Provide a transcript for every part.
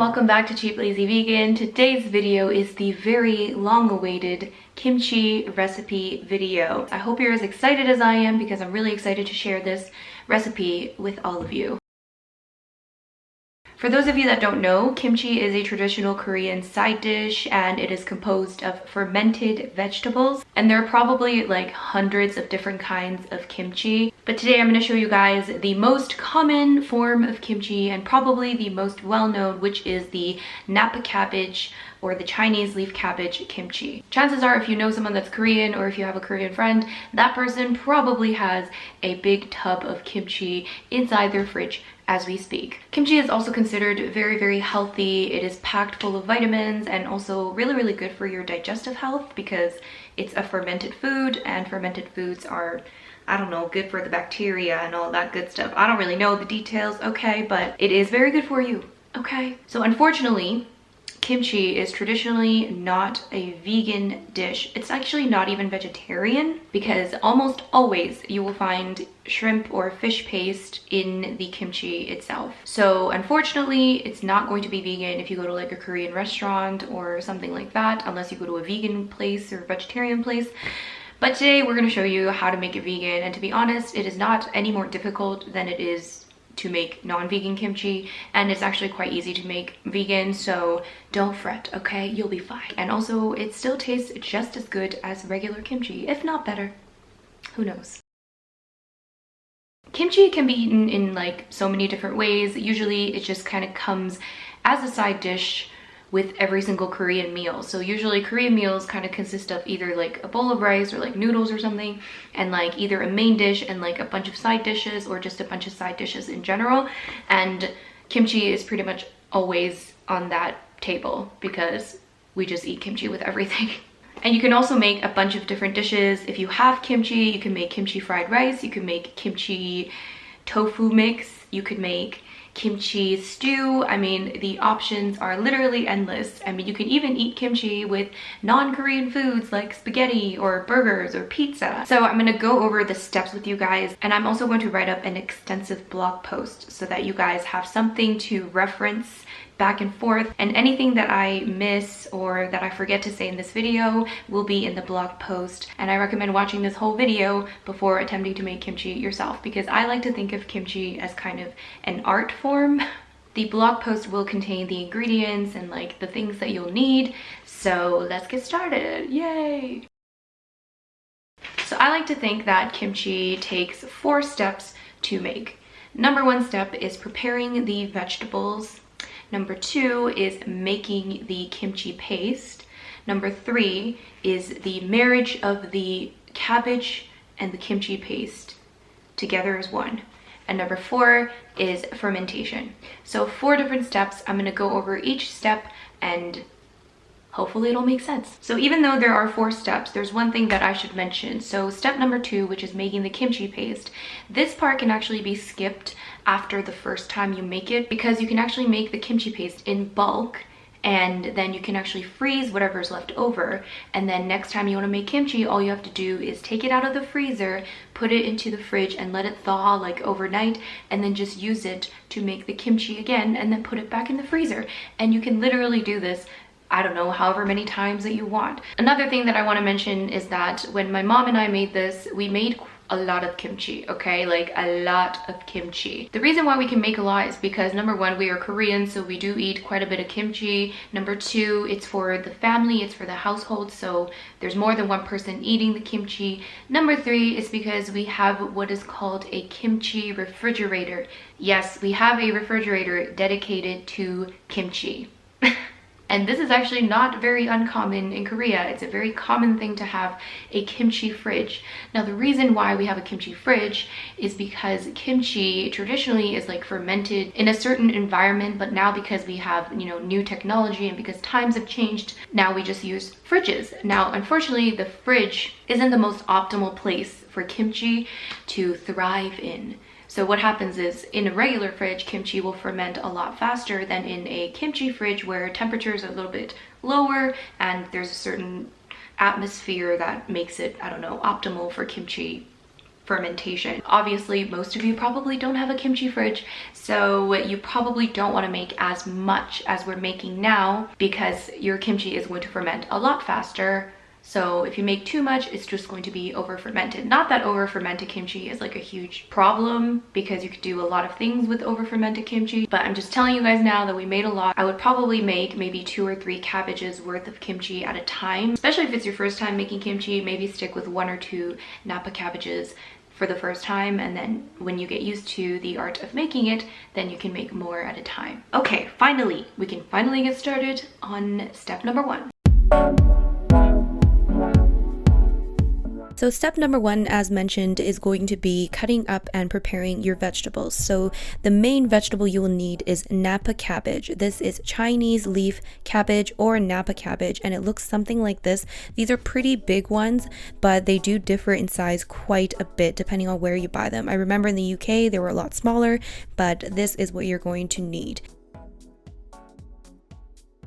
welcome back to Cheap Lazy Vegan. Today's video is the very long-awaited kimchi recipe video. I hope you're as excited as I am because I'm really excited to share this recipe with all of you. For those of you that don't know, kimchi is a traditional Korean side dish and it is composed of fermented vegetables. And there are probably like hundreds of different kinds of kimchi. But today I'm going to show you guys the most common form of kimchi and probably the most well-known, which is the napa cabbage or the Chinese leaf cabbage kimchi. Chances are if you know someone that's Korean or if you have a Korean friend, that person probably has a big tub of kimchi inside their fridge as we speak. Kimchi is also considered very, very healthy. It is packed full of vitamins and also really, really good for your digestive health because it's a fermented food, and fermented foods are, I don't know, good for the bacteria and all that good stuff. I don't really know the details, okay, but it is very good for you, okay? So unfortunately, kimchi is traditionally not a vegan dish. It's actually not even vegetarian because almost always you will find shrimp or fish paste in the kimchi itself. So unfortunately, it's not going to be vegan if you go to like a Korean restaurant or something like that, unless you go to a vegan place or vegetarian place. But today we're going to show you how to make it vegan, and to be honest, it is not any more difficult than it is to make non-vegan kimchi, and it's actually quite easy to make vegan, so don't fret, okay? You'll be fine. And also it still tastes just as good as regular kimchi, if not better. Who knows? Kimchi can be eaten in like so many different ways. Usually it just kind of comes as a side dish with every single Korean meal. So usually Korean meals kind of consist of either like a bowl of rice or like noodles or something, and like either a main dish and like a bunch of side dishes, or just a bunch of side dishes in general. And kimchi is pretty much always on that table because we just eat kimchi with everything. And you can also make a bunch of different dishes. If you have kimchi, you can make kimchi fried rice, you can make kimchi tofu mix, you could make kimchi stew. I mean, the options are literally endless. I mean, you can even eat kimchi with non-Korean foods like spaghetti or burgers or pizza. So I'm going to go over the steps with you guys, and I'm also going to write up an extensive blog post so that you guys have something to reference back and forth, and anything that I miss or that I forget to say in this video will be in the blog post. And I recommend watching this whole video before attempting to make kimchi yourself, because I like to think of kimchi as kind of an art form. The blog post will contain the ingredients and like the things that you'll need, so let's get started. Yay! So I like to think that kimchi takes 4 steps to make. Number 1 step is preparing the vegetables. Number 2 is making the kimchi paste. Number 3 is the marriage of the cabbage and the kimchi paste together as one. And number 4 is fermentation. So 4 different steps. I'm going to go over each step and hopefully it'll make sense. So even though there are 4 steps, there's one thing that I should mention. So step number 2, which is making the kimchi paste, this part can actually be skipped after the first time you make it, because you can actually make the kimchi paste in bulk, and then you can actually freeze whatever's left over. And then next time you want to make kimchi, all you have to do is take it out of the freezer, put it into the fridge and let it thaw like overnight, and then just use it to make the kimchi again, and then put it back in the freezer. And you can literally do this, I don't know, however many times that you want. Another thing that I want to mention is that when my mom and I made this, we made a lot of kimchi, okay? Like a lot of kimchi. The reason why we can make a lot is because number 1, we are Korean, so we do eat quite a bit of kimchi. Number 2, it's for the family, it's for the household, so there's more than one person eating the kimchi. Number 3 is because we have what is called a kimchi refrigerator. Yes, we have a refrigerator dedicated to kimchi. And this is actually not very uncommon in Korea. It's a very common thing to have a kimchi fridge. Now, the reason why we have a kimchi fridge is because kimchi traditionally is like fermented in a certain environment, but now because we have, you know, new technology and because times have changed, now we just use fridges. Now, unfortunately, the fridge isn't the most optimal place for kimchi to thrive in. So what happens is, in a regular fridge, kimchi will ferment a lot faster than in a kimchi fridge where temperatures are a little bit lower and there's a certain atmosphere that makes it, I don't know, optimal for kimchi fermentation. Obviously, most of you probably don't have a kimchi fridge, so you probably don't want to make as much as we're making now because your kimchi is going to ferment a lot faster. So if you make too much, it's just going to be over fermented. Not that over fermented kimchi is like a huge problem, because you could do a lot of things with over fermented kimchi, but I'm just telling you guys now that we made a lot. I would probably make maybe 2 or 3 cabbages worth of kimchi at a time, especially if it's your first time making kimchi. Maybe stick with 1 or 2 Napa cabbages for the first time, and then when you get used to the art of making it, then you can make more at a time. Okay, finally, we can finally get started on step number 1. So step number 1, as mentioned, is going to be cutting up and preparing your vegetables. So the main vegetable you will need is Napa cabbage. This is Chinese leaf cabbage or Napa cabbage, and it looks something like this. These are pretty big ones, but they do differ in size quite a bit depending on where you buy them. I remember in the UK they were a lot smaller, but this is what you're going to need.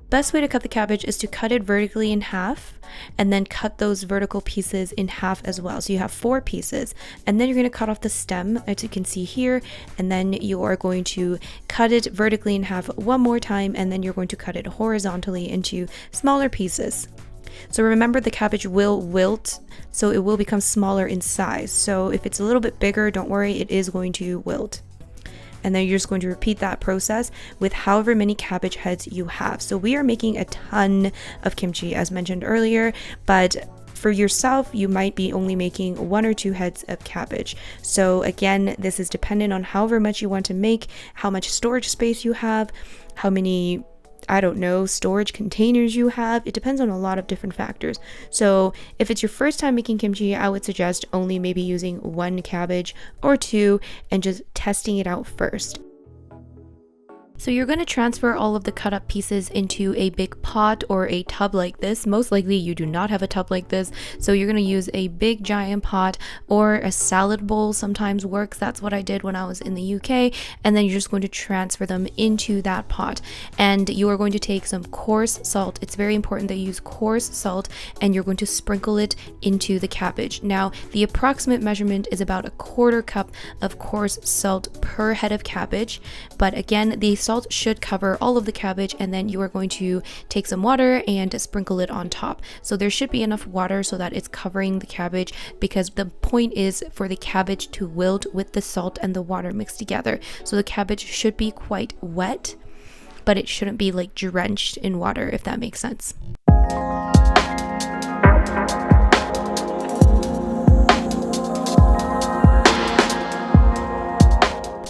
Best way to cut the cabbage is to cut it vertically in half and then cut those vertical pieces in half as well. So you have 4 pieces, and then you're going to cut off the stem, as you can see here, and then you are going to cut it vertically in half one more time, and then you're going to cut it horizontally into smaller pieces. So remember, the cabbage will wilt, so it will become smaller in size. So if it's a little bit bigger, don't worry, it is going to wilt. And then you're just going to repeat that process with however many cabbage heads you have. So we are making a ton of kimchi, as mentioned earlier, but for yourself, you might be only making 1 or 2 heads of cabbage. So again, this is dependent on however much you want to make, how much storage space you have, how many, I don't know, storage containers you have. It depends on a lot of different factors. So if it's your first time making kimchi, I would suggest only maybe using 1 cabbage or 2 and just testing it out first. So you're going to transfer all of the cut up pieces into a big pot or a tub like this. Most likely you do not have a tub like this, so you're going to use a big giant pot, or a salad bowl sometimes works. That's what I did when I was in the UK. And then you're just going to transfer them into that pot, and you are going to take some coarse salt. It's very important that you use coarse salt, and you're going to sprinkle it into the cabbage. Now the approximate measurement is about 1/4 cup of coarse salt per head of cabbage, but again, the salt should cover all of the cabbage, and then you are going to take some water and sprinkle it on top. So there should be enough water so that it's covering the cabbage, because the point is for the cabbage to wilt with the salt and the water mixed together. So the cabbage should be quite wet, but it shouldn't be like drenched in water, if that makes sense.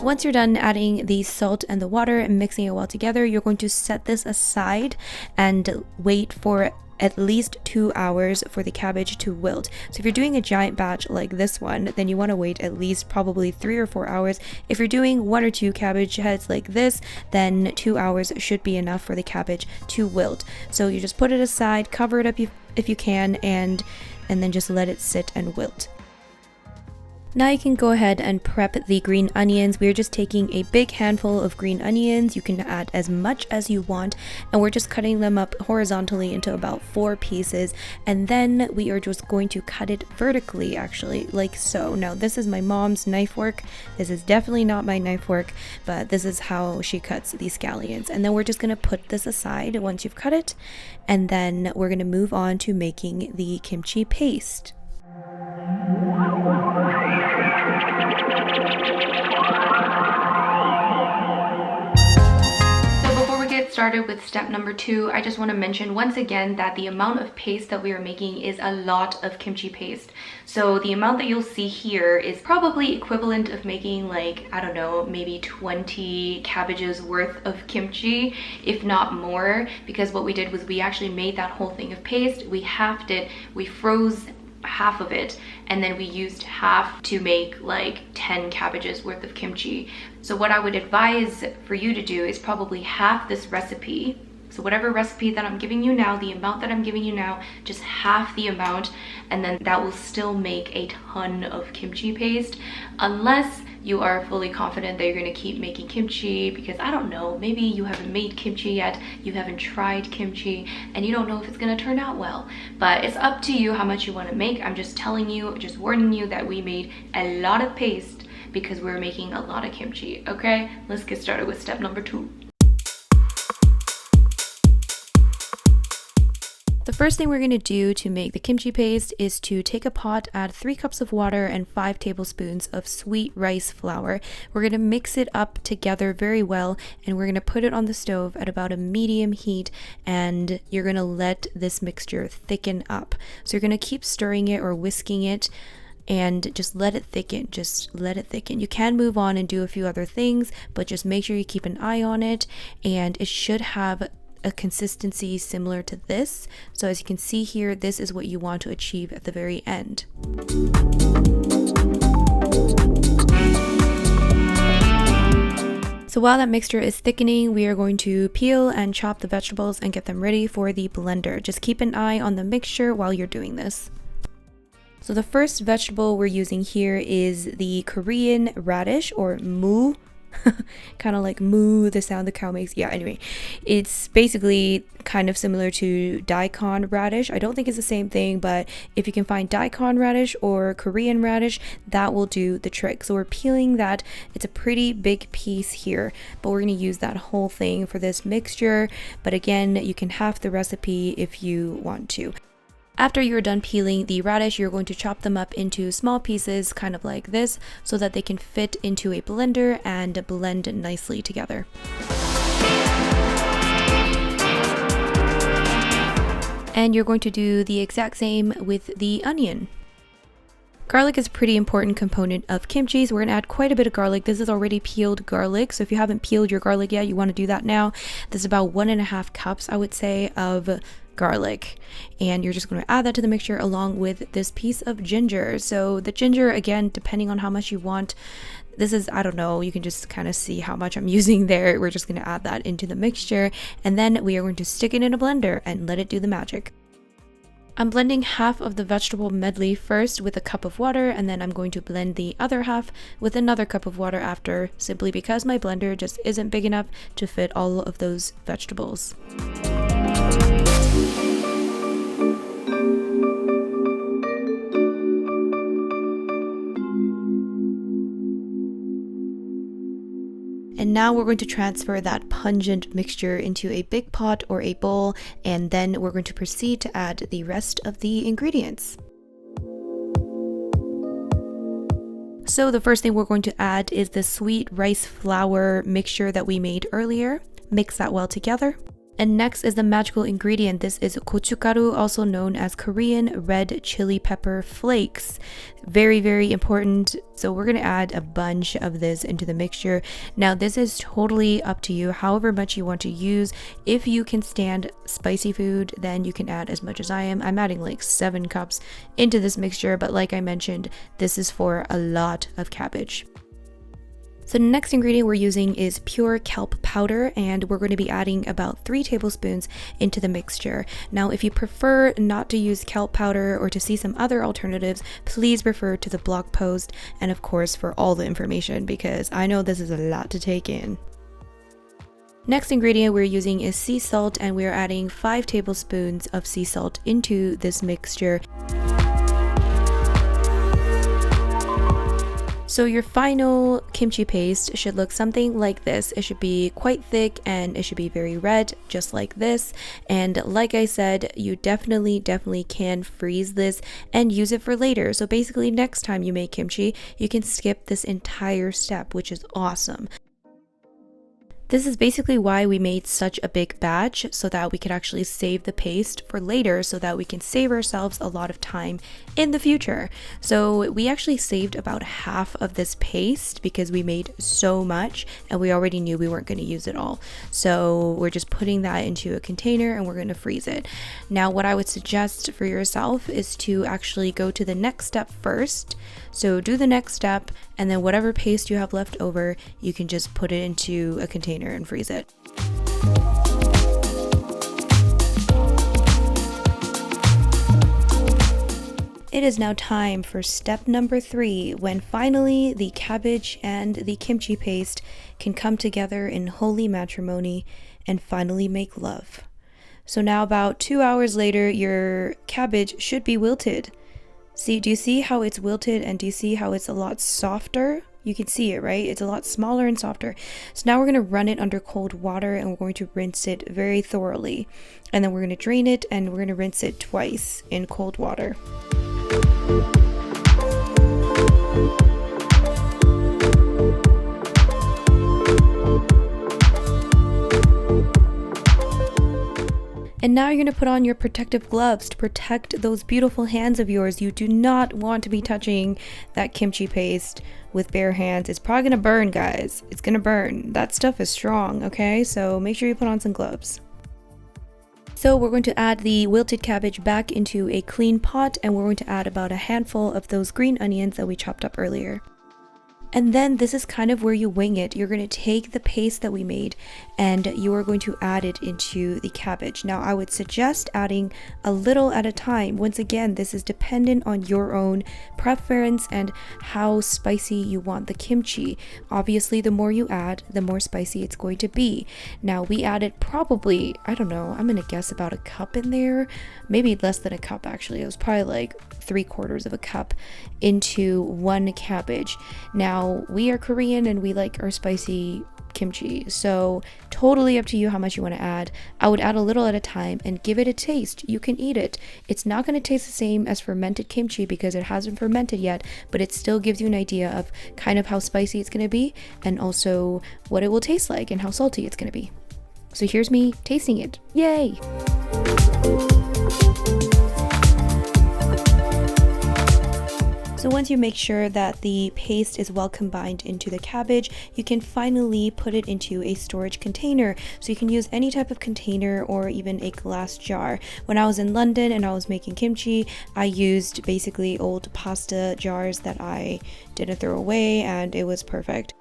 Once you're done adding the salt and the water and mixing it well together, you're going to set this aside and wait for at least 2 hours for the cabbage to wilt. So if you're doing a giant batch like this one, then you want to wait at least probably 3 or 4 hours. If you're doing 1 or 2 cabbage heads like this, then 2 hours should be enough for the cabbage to wilt. So you just put it aside, cover it up if you can, and then just let it sit and wilt. Now you can go ahead and prep the green onions. We're just taking a big handful of green onions. You can add as much as you want, and we're just cutting them up horizontally into about 4 pieces, and then we are just going to cut it vertically, actually, like so. Now this is my mom's knife work. This is definitely not my knife work, but this is how she cuts these scallions. And then we're just going to put this aside once you've cut it, and then we're going to move on to making the kimchi paste. Started with step number 2, I just want to mention once again that the amount of paste that we are making is a lot of kimchi paste. So the amount that you'll see here is probably equivalent of making, like, I don't know, maybe 20 cabbages worth of kimchi, if not more, because what we did was we actually made that whole thing of paste, we halved it, we froze half of it, and then we used half to make like 10 cabbages worth of kimchi. So what I would advise for you to do is probably half this recipe, So whatever recipe that I'm giving you now, the amount that I'm giving you now, just half the amount, and then that will still make a ton of kimchi paste, unless you are fully confident that you're going to keep making kimchi, because I don't know, maybe you haven't made kimchi yet, you haven't tried kimchi, and you don't know if it's going to turn out well. But it's up to you how much you want to make. I'm just telling you, just warning you that we made a lot of paste because we're making a lot of kimchi. Okay, let's get started with step number 2. The first thing we're going to do to make the kimchi paste is to take a pot, add 3 cups of water and 5 tablespoons of sweet rice flour. We're going to mix it up together very well, and we're going to put it on the stove at about a medium heat, and you're going to let this mixture thicken up. So you're going to keep stirring it or whisking it and just let it thicken. Just let it thicken. You can move on and do a few other things, but just make sure you keep an eye on it, and it should have a consistency similar to this. So as you can see here, this is what you want to achieve at the very end. So while that mixture is thickening, we are going to peel and chop the vegetables and get them ready for the blender. Just keep an eye on the mixture while you're doing this. So the first vegetable we're using here is the Korean radish, or moo. Kind of like moo, the sound the cow makes. Yeah, anyway, it's basically kind of similar to daikon radish. I don't think it's the same thing, but if you can find daikon radish or Korean radish, that will do the trick. So we're peeling that. It's a pretty big piece here, but we're going to use that whole thing for this mixture. But again, you can half the recipe if you want to. After you're done peeling the radish, you're going to chop them up into small pieces, kind of like this, so that they can fit into a blender and blend nicely together. And you're going to do the exact same with the onion. Garlic is a pretty important component of kimchi, so we're going to add quite a bit of garlic. This is already peeled garlic, so if you haven't peeled your garlic yet, you want to do that now. This is about 1.5 cups, I would say, of garlic, and you're just going to add that to the mixture along with this piece of ginger. So the ginger, again, depending on how much you want, this is, I don't know, you can just kind of see how much I'm using there. We're just going to add that into the mixture, and then we are going to stick it in a blender and let it do the magic. I'm blending half of the vegetable medley first with a cup of water, and then I'm going to blend the other half with another cup of water after, simply because my blender just isn't big enough to fit all of those vegetables. And now we're going to transfer that pungent mixture into a big pot or a bowl, and then we're going to proceed to add the rest of the ingredients. So the first thing we're going to add is the sweet rice flour mixture that we made earlier. Mix that well together. And next is the magical ingredient. This is gochugaru, also known as Korean red chili pepper flakes. Very, very important. So we're going to add a bunch of this into the mixture. Now, this is totally up to you, however much you want to use. If you can stand spicy food, then you can add as much as I am. I'm adding like 7 cups into this mixture, but like I mentioned, this is for a lot of cabbage. So the next ingredient we're using is pure kelp powder, and we're going to be adding about 3 tablespoons into the mixture. Now, if you prefer not to use kelp powder or to see some other alternatives, please refer to the blog post and of course for all the information, because I know this is a lot to take in. Next ingredient we're using is sea salt, and we're adding 5 tablespoons of sea salt into this mixture. So your final kimchi paste should look something like this. It should be quite thick and it should be very red, just like this. And like I said, you definitely can freeze this and use it for later. So basically next time you make kimchi, you can skip this entire step, which is awesome. This is basically why we made such a big batch, so that we could actually save the paste for later, so that we can save ourselves a lot of time in the future. So we actually saved about half of this paste because we made so much and we already knew we weren't going to use it all. So we're just putting that into a container and we're going to freeze it. Now, what I would suggest for yourself is to actually go to the next step first. So do the next step, and then whatever paste you have left over, you can just put it into a container and freeze it. It is now time for step number 3, when finally the cabbage and the kimchi paste can come together in holy matrimony and finally make love. So now about 2 hours later, your cabbage should be wilted. See, do you see how it's wilted, and do you see how it's a lot softer? You can see it, right? It's a lot smaller and softer. So now we're going to run it under cold water and we're going to rinse it very thoroughly. And then we're going to drain it and we're going to rinse it twice in cold water. And now you're going to put on your protective gloves to protect those beautiful hands of yours. You do not want to be touching that kimchi paste with bare hands. It's probably going to burn, guys. It's going to burn. That stuff is strong, okay? So make sure you put on some gloves. So we're going to add the wilted cabbage back into a clean pot, and we're going to add about a handful of those green onions that we chopped up earlier. And then this is kind of where you wing it. You're going to take the paste that we made and you are going to add it into the cabbage. Now, I would suggest adding a little at a time. Once again, this is dependent on your own preference and how spicy you want the kimchi. Obviously, the more you add, the more spicy it's going to be. Now, we added probably, I don't know, I'm going to guess about a cup in there. Maybe less than a cup, actually. It was probably like 3/4 of a cup into one cabbage. Now, we are Korean and we like our spicy kimchi, so totally up to you how much you want to add. I would add a little at a time and give it a taste. You can eat it. It's not going to taste the same as fermented kimchi because it hasn't fermented yet, but it still gives you an idea of kind of how spicy it's going to be and also what it will taste like and how salty it's going to be. So here's me tasting it. Yay! So once you make sure that the paste is well combined into the cabbage, you can finally put it into a storage container. So you can use any type of container or even a glass jar. When I was in London and I was making kimchi, I used basically old pasta jars that I didn't throw away, and it was perfect.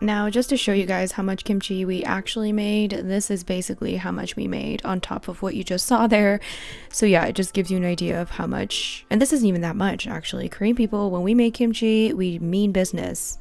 Now, just to show you guys how much kimchi we actually made, this is basically how much we made on top of what you just saw there. So yeah, it just gives you an idea of how much, and this isn't even that much actually. Korean people, when we make kimchi, we mean business.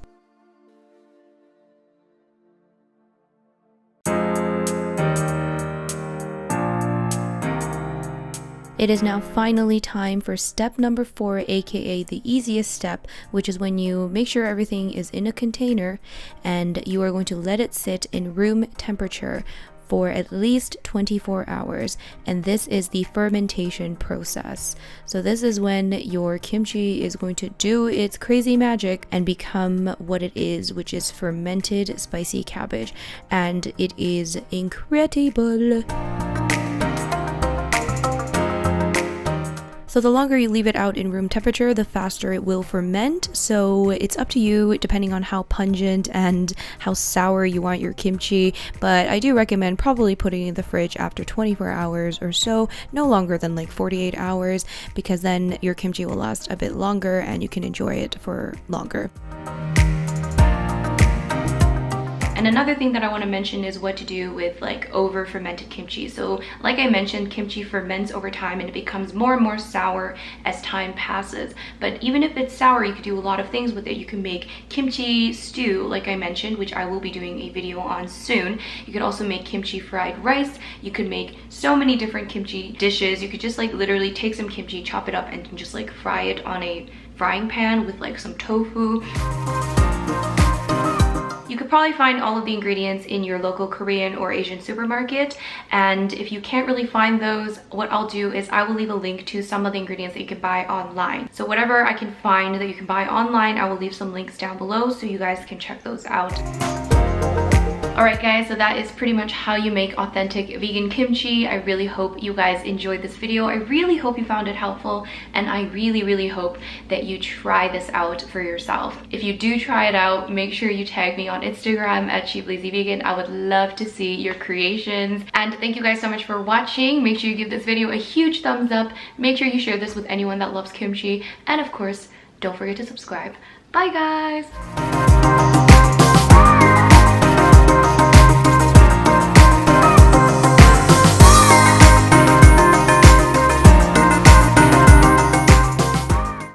It is now finally time for step number 4, aka the easiest step, which is when you make sure everything is in a container and you are going to let it sit in room temperature for at least 24 hours, and this is the fermentation process. So this is when your kimchi is going to do its crazy magic and become what it is, which is fermented spicy cabbage, and it is incredible. So the longer you leave it out in room temperature, the faster it will ferment. So it's up to you depending on how pungent and how sour you want your kimchi. But I do recommend probably putting it in the fridge after 24 hours or so, no longer than like 48 hours, because then your kimchi will last a bit longer and you can enjoy it for longer. And another thing that I want to mention is what to do with like over fermented kimchi. So like I mentioned, kimchi ferments over time and it becomes more and more sour as time passes. But even if it's sour, you could do a lot of things with it. You can make kimchi stew, like I mentioned, which I will be doing a video on soon. You could also make kimchi fried rice. You could make so many different kimchi dishes. You could just like literally take some kimchi, chop it up, and just like fry it on a frying pan with like some tofu. You could probably find all of the ingredients in your local Korean or Asian supermarket, and if you can't really find those, what I'll do is I will leave a link to some of the ingredients that you can buy online. So whatever I can find that you can buy online, I will leave some links down below so you guys can check those out. Alright guys, so that is pretty much how you make authentic vegan kimchi. I really hope you guys enjoyed this video. I really hope you found it helpful, and I really hope that you try this out for yourself. If you do try it out, make sure you tag me on Instagram at cheaplazyvegan. I would love to see your creations. And thank you guys so much for watching. Make sure you give this video a huge thumbs up. Make sure you share this with anyone that loves kimchi. And of course, don't forget to subscribe. Bye guys!